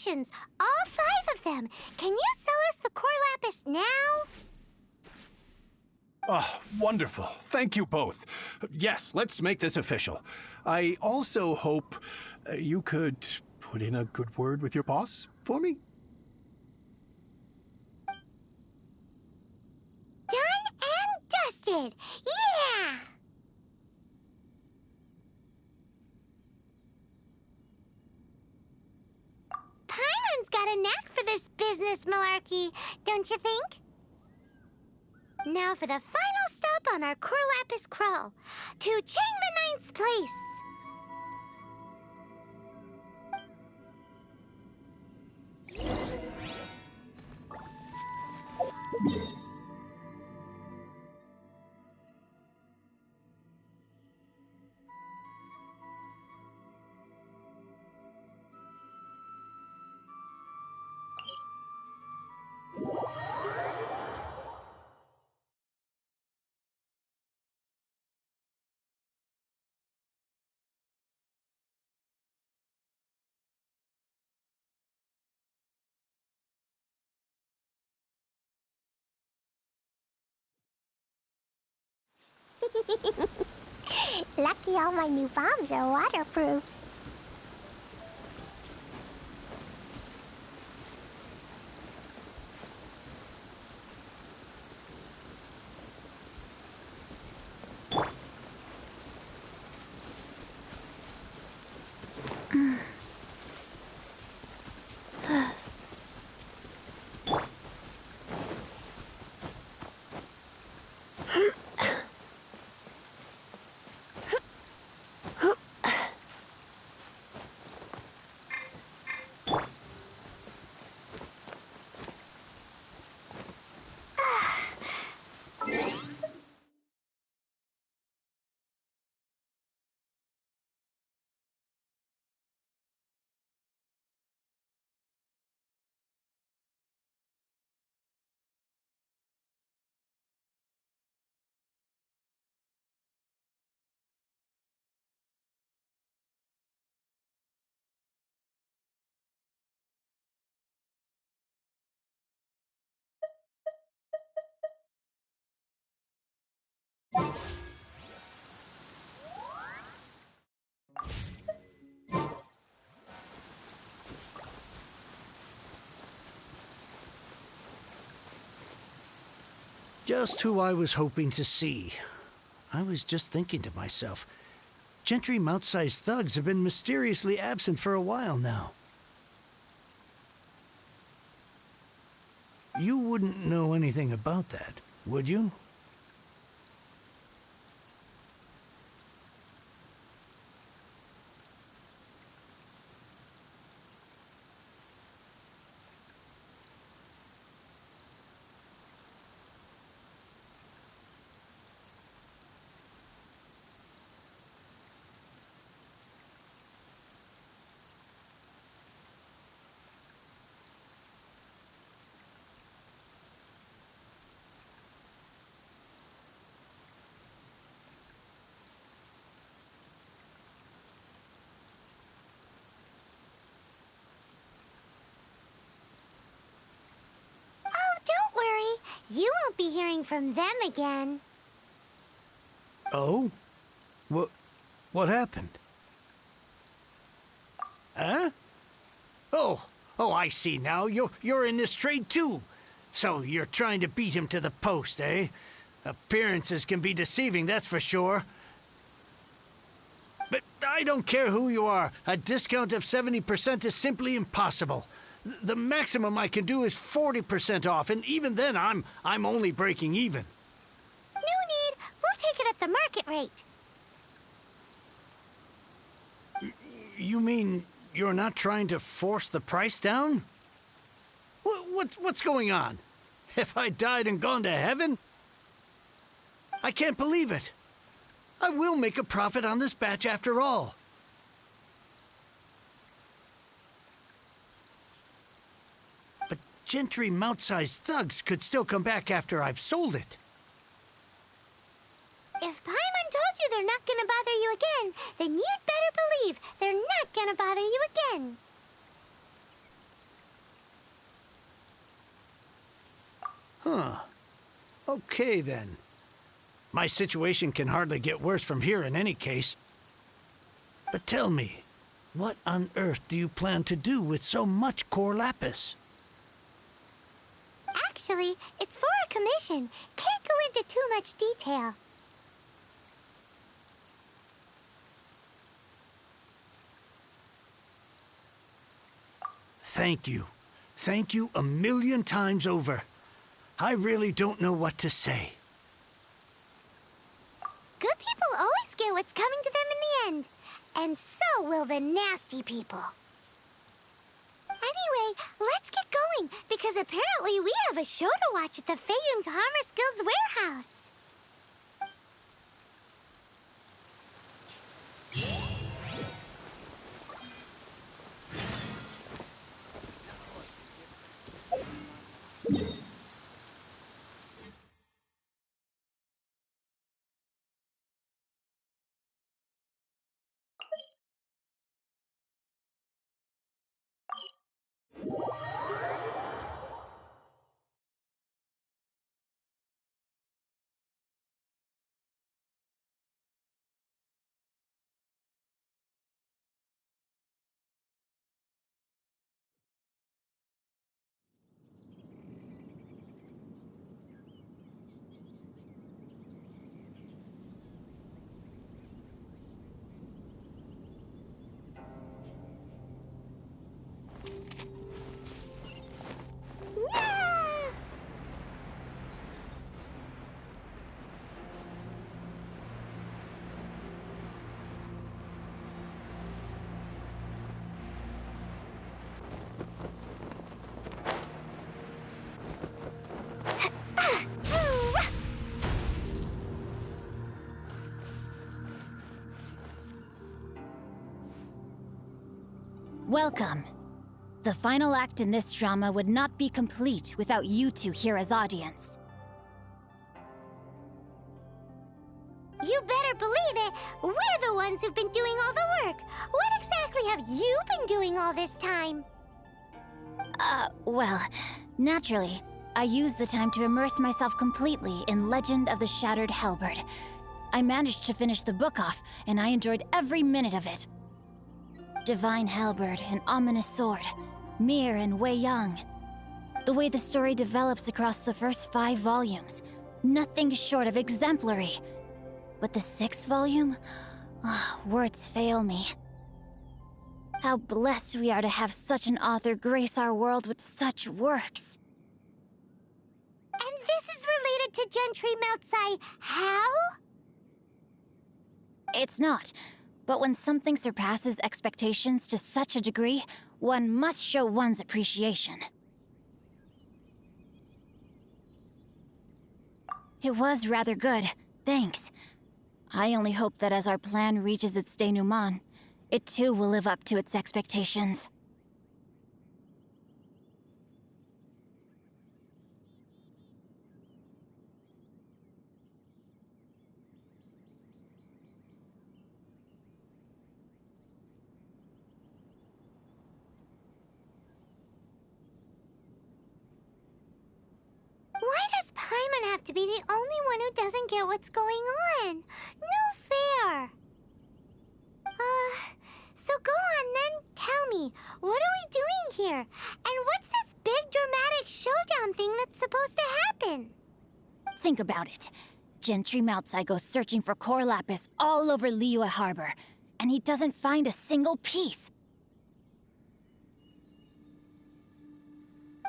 potions, all 5 of them. Can you sell us the core lapis now? Oh, wonderful. Thank you both. Yes, let's make this official. I also hope you could put in a good word with your boss for me. Done and dusted! Yeah! Paimon's got a knack for this business malarkey, don't you think? Now for the final stop on our core lapis crawl, to Chain the Ninth's place. Lucky all my new bombs are waterproof. Just who I was hoping to see. I was just thinking to myself, Gentry mount-sized thugs have been mysteriously absent for a while now. You wouldn't know anything about that, would you? You won't be hearing from them again. Oh? What happened? Huh? Oh, I see now. You're in this trade too. So you're trying to beat him to the post, eh? Appearances can be deceiving, that's for sure. But I don't care who you are. A discount of 70% is simply impossible. The maximum I can do is 40% off, and even then I'm only breaking even. No need. We'll take it at the market rate. You mean you're not trying to force the price down? What's going on? Have I died and gone to heaven? I can't believe it. I will make a profit on this batch after all. But Gentry mount-sized thugs could still come back after I've sold it. If Paimon told you they're not gonna bother you again, then you'd better believe they're not gonna bother you again. Huh. Okay, then. My situation can hardly get worse from here in any case. But tell me, what on earth do you plan to do with so much core lapis? Actually, it's for a commission. Can't go into too much detail. Thank you. Thank you a million times over. I really don't know what to say. Good people always get what's coming to them in the end. And so will the nasty people. Anyway, let's get going, because apparently we have a show to watch at the Feiyun Commerce Guild's warehouse. Welcome. The final act in this drama would not be complete without you two here as audience. You better believe it. We're the ones who've been doing all the work. What exactly have you been doing all this time? Well, naturally, I used the time to immerse myself completely in Legend of the Shattered Halberd. I managed to finish the book off, and I enjoyed every minute of it. Divine Halberd, an ominous sword, Mir and Wei Yang. The way the story develops across the first 5 volumes, nothing short of exemplary. But the 6th volume? Words fail me. How blessed we are to have such an author grace our world with such works. And this is related to Gentry Moutsai. How? It's not. But when something surpasses expectations to such a degree, one must show one's appreciation. It was rather good, thanks. I only hope that as our plan reaches its denouement, it too will live up to its expectations. Why does Paimon have to be the only one who doesn't get what's going on? No fair. So go on then, tell me, what are we doing here? And what's this big dramatic showdown thing that's supposed to happen? Think about it. Gentry Moutsai goes searching for core lapis all over Liyue Harbor, and he doesn't find a single piece.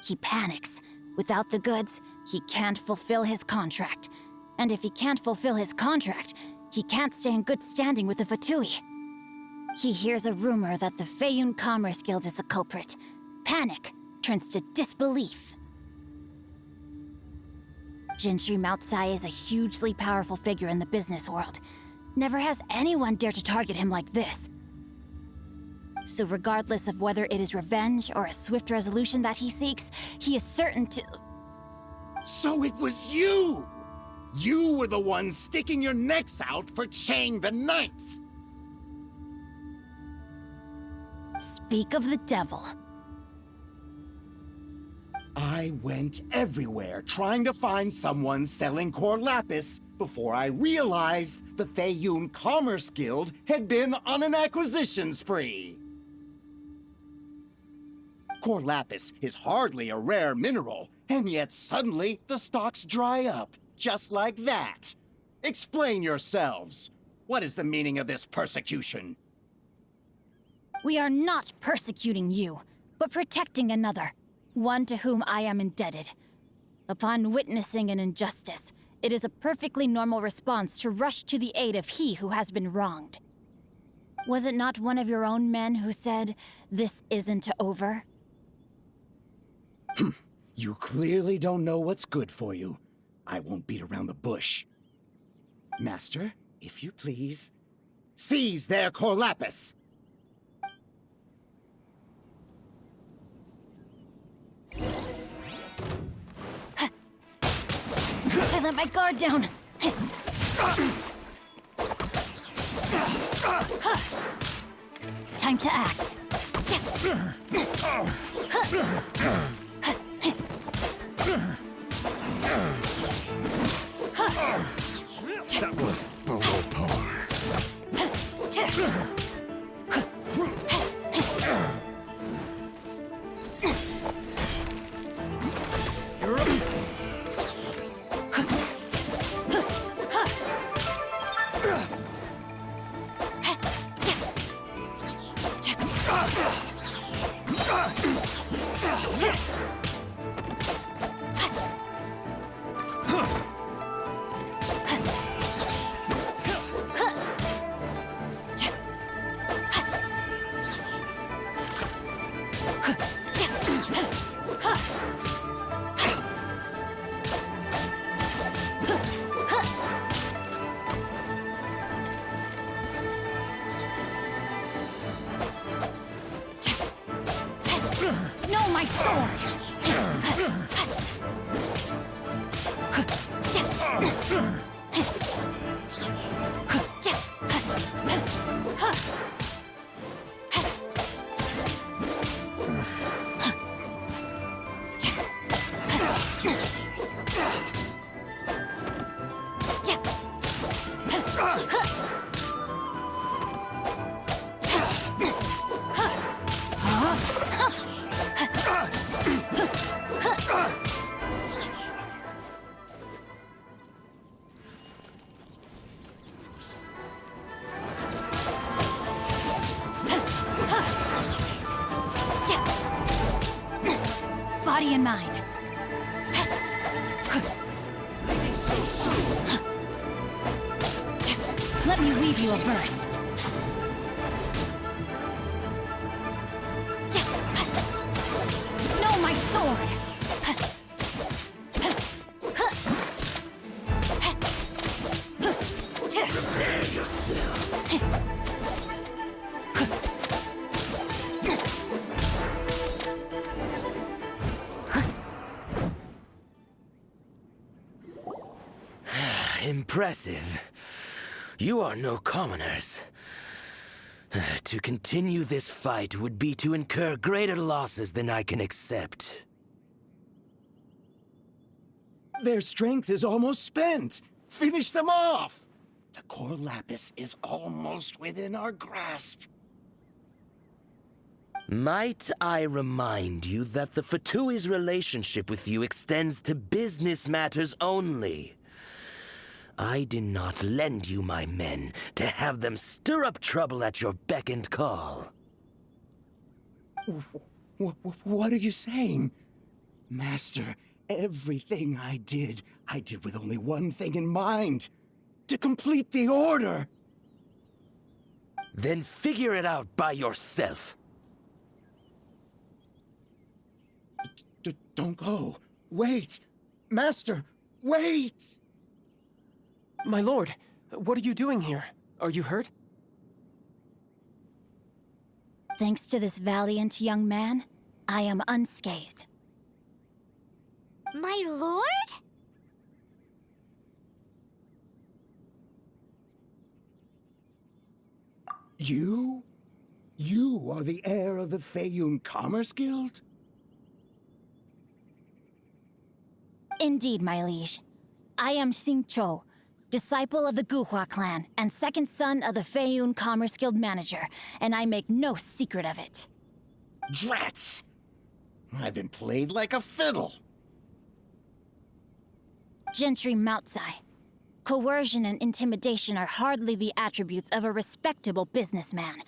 He panics. Without the goods, he can't fulfill his contract. And if he can't fulfill his contract, he can't stay in good standing with the Fatui. He hears a rumor that the Feiyun Commerce Guild is the culprit. Panic turns to disbelief. Gentry Moutsai is a hugely powerful figure in the business world. Never has anyone dared to target him like this. So regardless of whether it is revenge or a swift resolution that he seeks, he is certain to... So it was you! You were the one sticking your necks out for Chang the Ninth! Speak of the devil. I went everywhere trying to find someone selling core lapis before I realized the Feiyun Commerce Guild had been on an acquisition spree. Core lapis is hardly a rare mineral, and yet suddenly the stocks dry up, just like that. Explain yourselves. What is the meaning of this persecution? We are not persecuting you, but protecting another, one to whom I am indebted. Upon witnessing an injustice, it is a perfectly normal response to rush to the aid of he who has been wronged. Was it not one of your own men who said, "This isn't over"? You clearly don't know what's good for you. I won't beat around the bush. Master, if you please, seize their core lapis! I let my guard down. Time to act. That was below par. No, my sword! Body and mind. So soon. Let me weave you a verse. No, my sword! Prepare yourself. Impressive. You are no commoners. To continue this fight would be to incur greater losses than I can accept. Their strength is almost spent. Finish them off! The core lapis is almost within our grasp. Might I remind you that the Fatui's relationship with you extends to business matters only? I did not lend you my men to have them stir up trouble at your beck and call. What are you saying? Master, everything I did with only one thing in mind. To complete the order! Then figure it out by yourself. Don't go. Wait! Master, wait! My lord, what are you doing here? Are you hurt? Thanks to this valiant young man, I am unscathed. My lord? You? You are the heir of the Feiyun Commerce Guild? Indeed, my liege. I am Xingqiu, disciple of the Guhua clan and second son of the Feiyun Commerce Guild manager, and I make no secret of it. Drats! I've been played like a fiddle. Gentry Moutsai. Coercion and intimidation are hardly the attributes of a respectable businessman.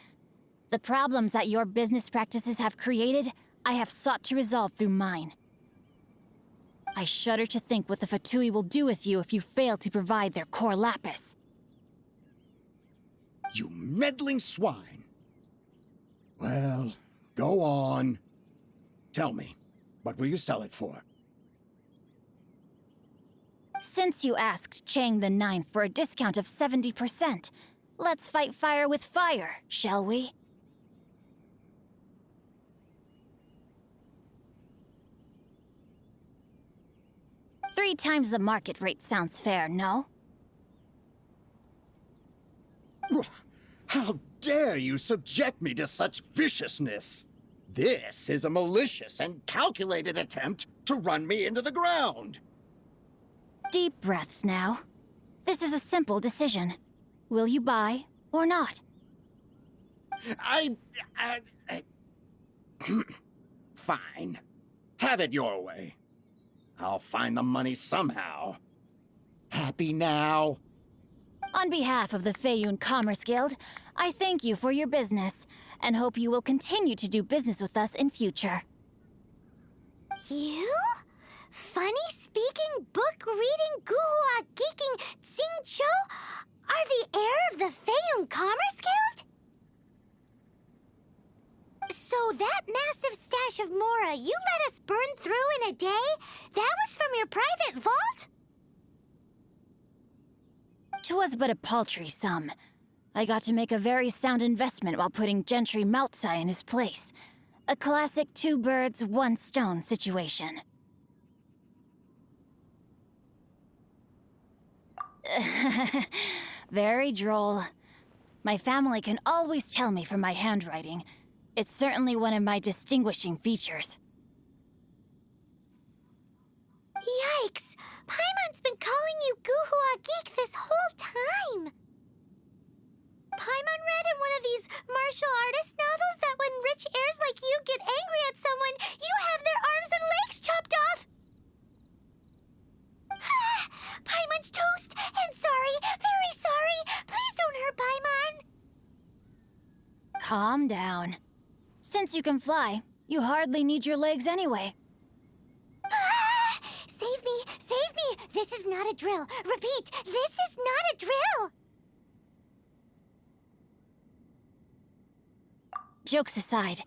The problems that your business practices have created, I have sought to resolve through mine. I shudder to think what the Fatui will do with you if you fail to provide their core lapis. You meddling swine. Well, go on. Tell me, what will you sell it for? Since you asked Chang the Ninth for a discount of 70%, let's fight fire with fire, shall we? Three times the market rate sounds fair, no? How dare you subject me to such viciousness? This is a malicious and calculated attempt to run me into the ground. Deep breaths now. This is a simple decision. Will you buy or not? Fine. Have it your way. I'll find the money somehow. Happy now? On behalf of the Feiyun Commerce Guild, I thank you for your business, and hope you will continue to do business with us in future. You? Funny-speaking, book-reading, guhua geeking Xingqiu are the heir of the Feiyun Commerce Guild? So that massive stash of Mora you let us burn through in a day, that was from your private vault? 'Twas but a paltry sum. I got to make a very sound investment while putting Gentry Moutsai in his place. A classic two birds, one stone situation. Very droll. My family can always tell me from my handwriting. It's certainly one of my distinguishing features. Yikes! Paimon's been calling you Guhua Geek this whole time! Paimon read in one of these martial artist novels that when rich heirs like you get angry at someone, you have their arms and legs chopped off! Paimon's toast! And sorry, very sorry! Please don't hurt Paimon! Calm down. Since you can fly, you hardly need your legs anyway. Save me! Save me! This is not a drill! Repeat, this is not a drill! Jokes aside,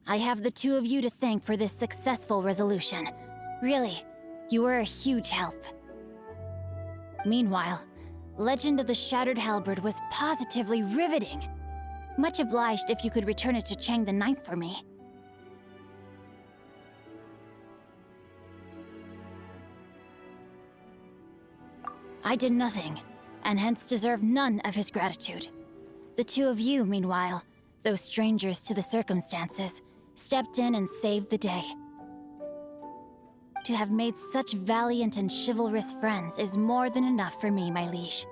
I have the two of you to thank for this successful resolution. Really, you were a huge help. Meanwhile, Legend of the Shattered Halberd was positively riveting. Much obliged if you could return it to Chang the Ninth for me. I did nothing, and hence deserve none of his gratitude. The two of you, meanwhile, though strangers to the circumstances, stepped in and saved the day. To have made such valiant and chivalrous friends is more than enough for me, my liege.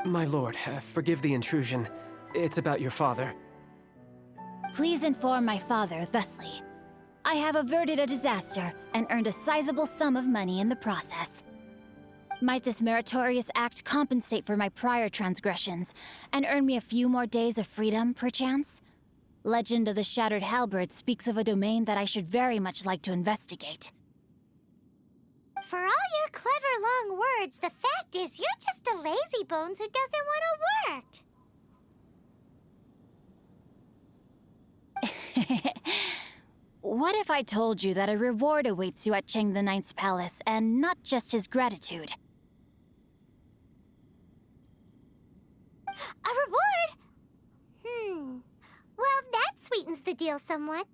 My lord, forgive the intrusion. It's about your father. Please inform my father thusly. I have averted a disaster and earned a sizable sum of money in the process. Might this meritorious act compensate for my prior transgressions and earn me a few more days of freedom, perchance? Legend of the Shattered Halberd speaks of a domain that I should very much like to investigate. For all your clever long words, the fact is you're just a lazybones who doesn't want to work. What if I told you that a reward awaits you at Chang the Ninth's palace, and not just his gratitude? A reward? Well, that sweetens the deal somewhat.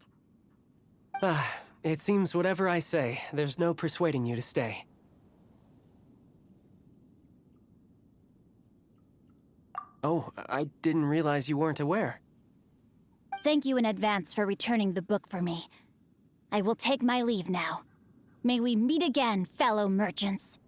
It seems whatever I say, there's no persuading you to stay. Oh, I didn't realize you weren't aware. Thank you in advance for returning the book for me. I will take my leave now. May we meet again, fellow merchants.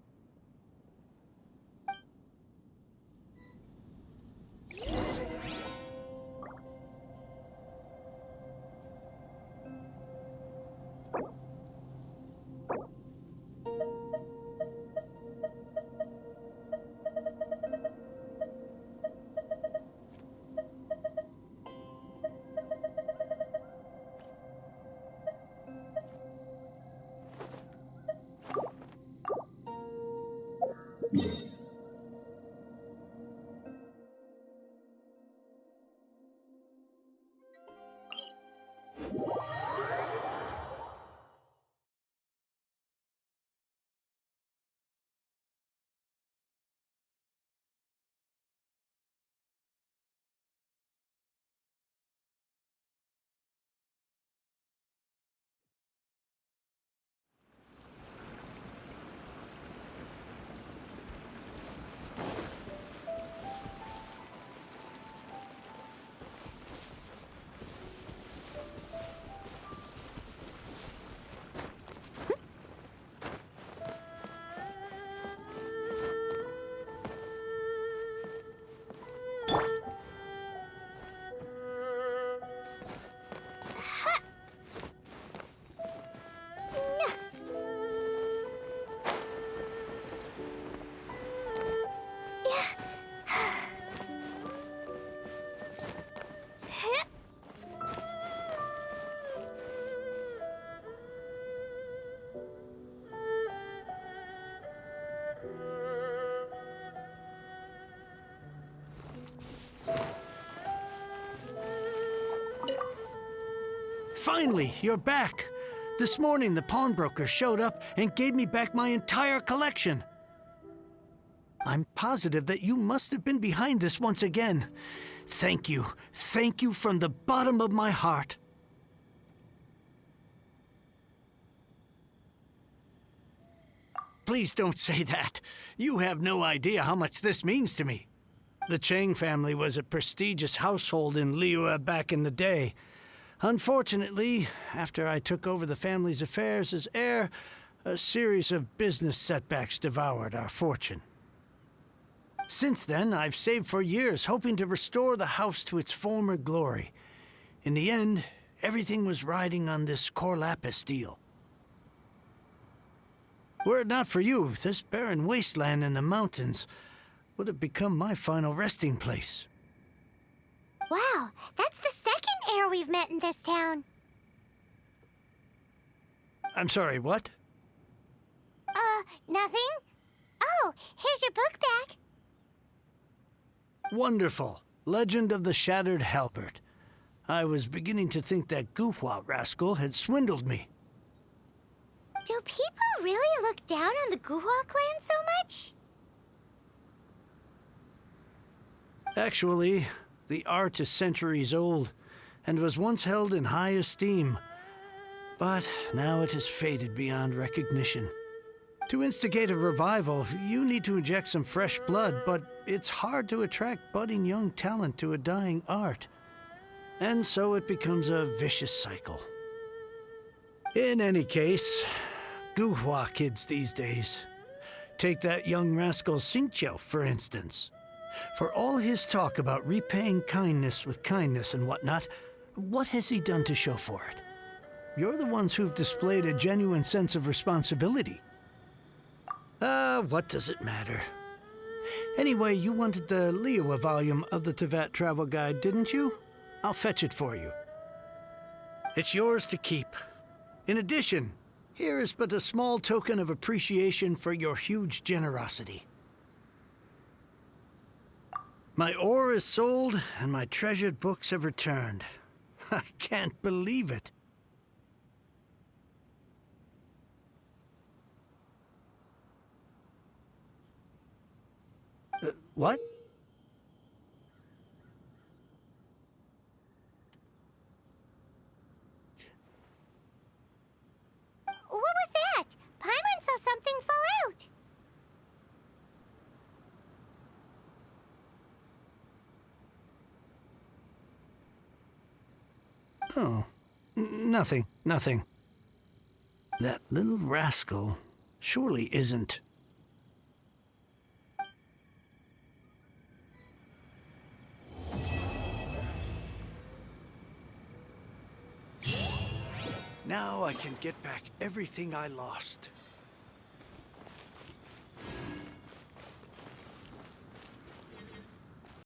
Finally, you're back. This morning, the pawnbroker showed up and gave me back my entire collection. I'm positive that you must have been behind this once again. Thank you. Thank you from the bottom of my heart. Please don't say that. You have no idea how much this means to me. The Chang family was a prestigious household in Liyue back in the day. Unfortunately, after I took over the family's affairs as heir, a series of business setbacks devoured our fortune. Since then, I've saved for years, hoping to restore the house to its former glory. In the end, everything was riding on this core lapis deal. Were it not for you, this barren wasteland in the mountains would have become my final resting place. Wow, that's the second heir we've met in this town. I'm sorry, what? Nothing? Oh, here's your book back. Wonderful. Legend of the Shattered Halberd. I was beginning to think that Guhua rascal had swindled me. Do people really look down on the Guhua clan so much? Actually, the art is centuries old and was once held in high esteem. But now it has faded beyond recognition. To instigate a revival, you need to inject some fresh blood, but it's hard to attract budding young talent to a dying art. And so it becomes a vicious cycle. In any case, Guhua kids these days. Take that young rascal Xingqiu, for instance. For all his talk about repaying kindness with kindness and whatnot, what has he done to show for it? You're the ones who've displayed a genuine sense of responsibility. What does it matter? Anyway, you wanted the Liyue volume of the Teyvat Travel Guide, didn't you? I'll fetch it for you. It's yours to keep. In addition, here is but a small token of appreciation for your huge generosity. My ore is sold, and my treasured books have returned. I can't believe it. What? What was that? Paimon saw something fall out. Oh, nothing. That little rascal surely isn't... Now I can get back everything I lost.